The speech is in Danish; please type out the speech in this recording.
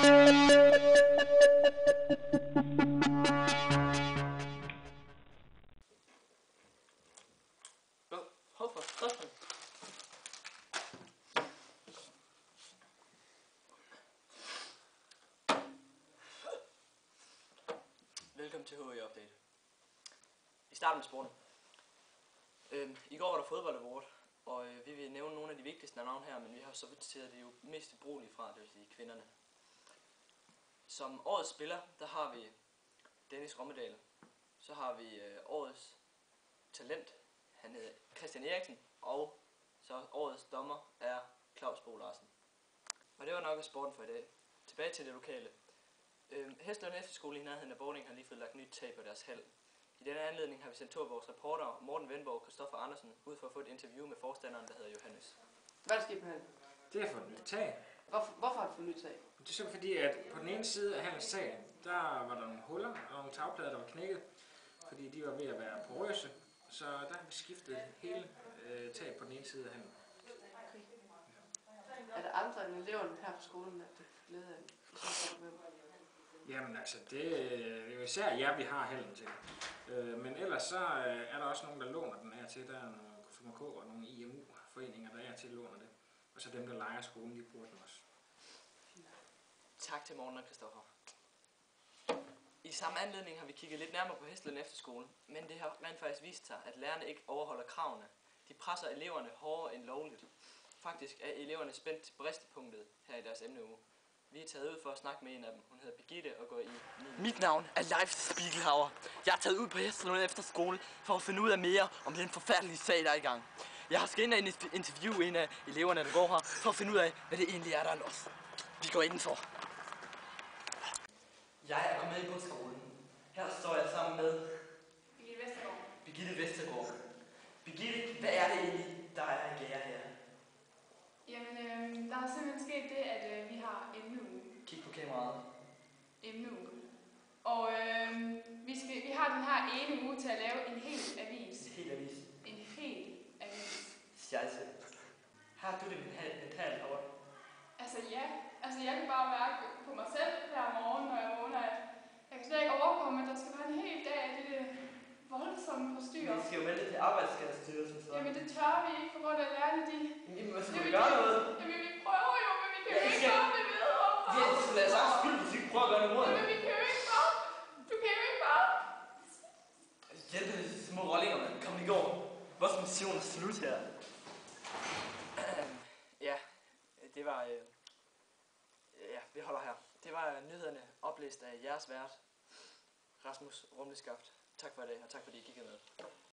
Velkommen til HE Update. Vi starter med sporten. I går var der fodbold award, og vi vil nævne nogle af de vigtigste navne her, men vi har så sorteret de jo mest brugelige fra, det vil sige kvinderne. Som årets spiller, der har vi Dennis Rommedal. Så har vi årets talent, han hedder Christian Eriksen, og så årets dommer er Claus Bo Larsen. Og det var nok af sporten for i dag. Tilbage til det lokale. Hestlund Efterskole i nærheden af Bording har lige fået lagt nyt tag på deres hal. I denne anledning har vi sendt to af vores reportere, Morten Venborg og Christoffer Andersen, ud for at få et interview med forstanderen, der hedder Johannes. Hvad er der sket på hallen? Det har fået nyt tag. Hvorfor har du fået nyt tag? Det er simpelthen fordi, at på den ene side af hallens tag, der var der nogle huller og nogle tagplader, der var knækket, fordi de var ved at være porøse. Så der har vi skiftet hele taget på den ene side af hallen. Okay. Er der andre end eleverne her på skolen, der er glæde af det? Jamen altså, det er jo især jer, vi har hallen til. Men ellers så er der også nogen, der låner den her til. Der er nogle KFMK og nogle IMU-foreninger, der er til at låne det. Og så dem, der leger skolen, de bruger den også. Tak til Morten og Christoffer. I samme anledning har vi kigget lidt nærmere på Hestlund Efterskole, men det har rent faktisk vist sig, at lærerne ikke overholder kravene. De presser eleverne hårdere end lovligt. Faktisk er eleverne spændt til bristepunktet her i deres emneuge. Vi er taget ud for at snakke med en af dem. Hun hedder Birgitte og går i 9. Mit navn er Leif Spiegelhauer. Jeg er taget ud på Hestlund Efterskole for at finde ud af mere om den forfærdelige sag, der er i gang. Jeg har skal ind og interviewe en af eleverne, der går her, for at finde ud af, hvad det egentlig er, der er los. Vi går indenfor. Jeg er kommet i busskolen. Her står jeg sammen med Birgitte Vestergaard. Birgitte, hvad er det egentlig, der er i gære her? Jamen, der er simpelthen sket det, at vi har emneuge. Kig på kameraet. Emneuge. Og vi har den her ene uge til at lave en hel avis. En hel avis. En hel avis. Scheisse. Har du det mentalt hårdt? Altså ja. Altså jeg kan bare mærke på mig selv hver morgen, når jeg vågner, at jeg kan slet ikke overkomme, at der skal være en hel dag af det voldsomme forstyrrer. Vi skal jo melde til Arbejdsskadestyrelsen, så. Jamen det tør vi ikke, på grund af lærerne, de... Jamen, hvad skal vi gøre noget? Jamen vi prøver jo, men vi kan jo ikke gøre det ved. Vi skal lade os også skyld, hvis vi ikke prøver at gøre noget mod det. Jamen vi kan jo ikke bare... Du kan jo ikke bare... Hjælp med de små rollinger, mand. Kom i går. Vores mission er slut her. Ja, det var... Ja, vi holder her. Det var nyhederne oplæst af jeres vært, Rasmus Rumleskaft. Tak for i dag, og tak fordi I kiggede med.